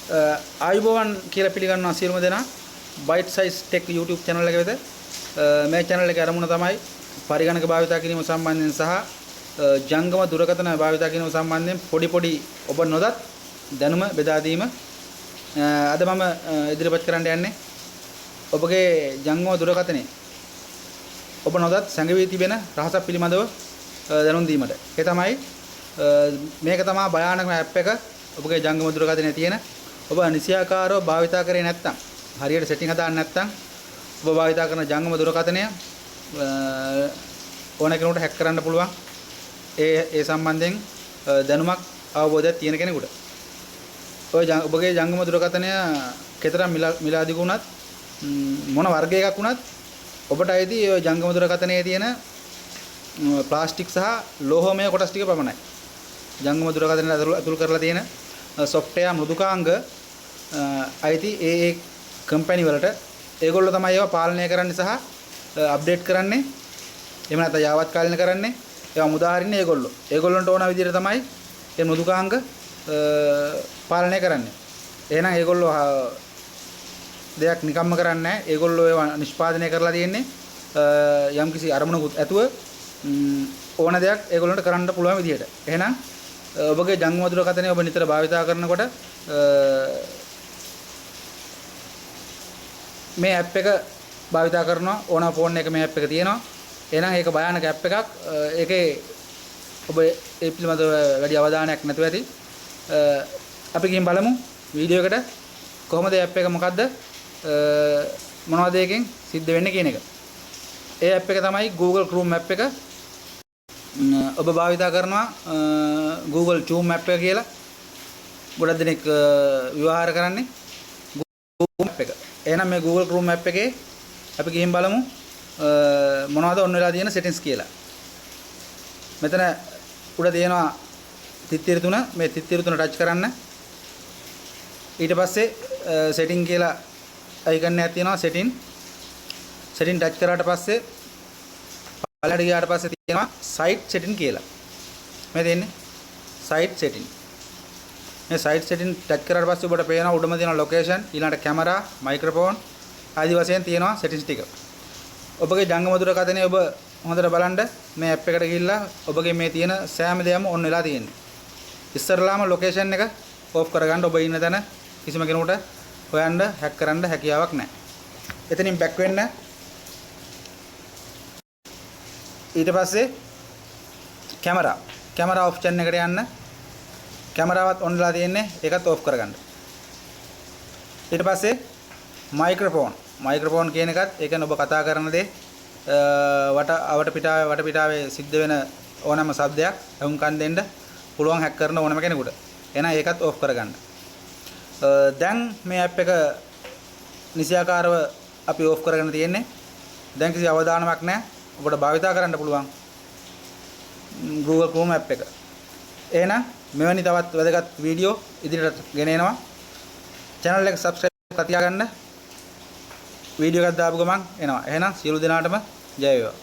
ආයුබෝවන් කියලා පිළිගන්නවා සියලුම දෙනා Bite Size Tech YouTube channel එක වෙත මේ channel එකේ අරමුණ තමයි පරිගණක භාවිතා කිරීම සම්බන්ධයෙන් සහ ජංගම දුරකථන භාවිතා කිරීම සම්බන්ධයෙන් පොඩි ඔබ නොදත් දැනුම බෙදා දීම. අද මම ඉදිරිපත් කරන්න යන්නේ ඔබගේ ජංගම දුරකථනයේ ඔබ නොදත් සැඟවී තිබෙන රහසක් පිළිබඳව දැනුම් දීමට. ඒ තමයි මේක තමයි භයානකම ඇප් එක ඔබගේ ජංගම දුරකථනයේ තියෙන. ඔබ නිසියාකාරව භාවිතා කරේ නැත්නම් හරියට සෙටින් හදාන්න නැත්නම් ඔබ භාවිතා කරන ජංගම දුරකථනය ඕන කෙනෙකුට හැක් කරන්න පුළුවන්. ඒ සම්බන්ධයෙන් දැනුමක් අවබෝධයක් තියෙන කෙනෙකුට. ඔබගේ ජංගම දුරකථනය කතරම් මිලාදික වුණත් මොන වර්ගයකක් වුණත් ඔබට අයිති ඔය ජංගම දුරකථනයේ තියෙන ප්ලාස්ටික් සහ ලෝහමය කොටස් ටික පමණයි. ජංගම දුරකථනයට අතුල් කරලා තියෙන software මෘදුකාංග අයිති ඒ කම්පැනි වලට ඒගොල්ලෝ තමයි ඒවා පාලනය කරන්නේ සහ අප්ඩේට් කරන්නේ. එහෙම නැත්නම් යාවත් කාලින කරන්නේ. ඒවා මුදාහරින්නේ ඒගොල්ලෝ. ඒගොල්ලන්ට ඕන විදිහට තමයි මේ මෘදුකාංග පාලනය කරන්නේ. එහෙනම් ඒගොල්ලෝ දෙයක් නිකම්ම කරන්නේ නැහැ. ඒගොල්ලෝ ඒවා නිෂ්පාදනය කරලා තියෙන්නේ යම්කිසි අරමුණකුත් ඇතුව ඕන දෙයක් ඒගොල්ලන්ට කරන්න පුළුවන් විදිහට. එහෙනම් ඔබගේ ජංගම දුරකථනය ඔබ නිතර භාවිතා කරනකොට මේ ඇප් එක භාවිතා කරනවා ඕනම ෆෝන් එකක මේ ඇප් එක තියෙනවා. එහෙනම් ඒක භයානක ඇප් එකක්. ඒකේ ඔබ ඒ පිළිබඳව වැඩි අවධානයක් නැතුව ඇති. අපි ගිහින් බලමු වීඩියෝ එකට කොහොමද ඇප් එක මොකද්ද මොනවද එකෙන් සිද්ධ වෙන්නේ කියන එක. ඒ ඇප් එක තමයි Google Chrome ඇප් එක. ඔබ භාවිතා කරනවා Google Zoom app එක කියලා. ගොඩක් දෙනෙක් ව්‍යවහාර කරන්නේ Google app එක. එහෙනම් මේ Google Chrome app එකේ අපි ගිහින් බලමු මොනවද ඔන්න වෙලා තියෙන settings කියලා. මෙතන උඩ තියෙනවා තිත්තිර තුන. මේ තිත්තිර තුන ටච් කරන්න. ඊට පස්සේ setting කියලා icon එකක් තියෙනවා setting ටච් කරාට පස්සේ පළලට ගියාට පස්සේ තියෙනවා site setting කියලා. මේ දෙන්නේ site setting. මේ site setting ටච් කරාට පස්සේ ඔබට පේනවා උඩම තියෙන location, ඊළඟට camera, microphone ආදි වශයෙන් තියෙනවා settings ටික. ඔබගේ ජංගම දුරකථනයේ ඔබ හොඳට බලන්න මේ app එකට ගිහිල්ලා ඔබගේ මේ තියෙන සෑම දෙයක්ම on වෙලා තියෙන්නේ. ඉස්සරලාම location එක off කරගන්න. ඔබ ඉන්න තැන කිසිම කෙනෙකුට හොයන්න hack කරන්න හැකියාවක් නැහැ. එතනින් back වෙන්න. ඊට පස්සේ කැමරා ඔප්ෂන් එකට යන්න. කැමරාවත් ඔන් වෙලා තියෙන්නේ. ඒකත් ඔෆ් කරගන්න. ඊට පස්සේ මයික්‍රොෆෝන් කියන එකත් ඒ කියන්නේ ඔබ කතා කරන දේ වටපිටාවේ සිද්ධ වෙන ඕනෑම ශබ්දයක් වුන්කන් දෙන්න පුළුවන් හැක් කරන ඕනෑම කෙනෙකුට. එහෙනම් ඒකත් ඔෆ් කරගන්න. දැන් මේ ඇප් එක නිසියාකාරව අපි ඔෆ් කරගෙන තියෙන්නේ. දැන් කිසි අවධානමක් නැහැ. ඔබට භාවිතා කරන්න පුළුවන් Google Chrome app එක. එහෙනම් මෙවැනි තවත් වැදගත් වීඩියෝ ඉදිරියට ගෙන එනවා. channel එක subscribe කරලා තියාගන්න. වීඩියෝ එකක් දාපු ගමන් එනවා. එහෙනම් සියලු දෙනාටම ජය වේවා.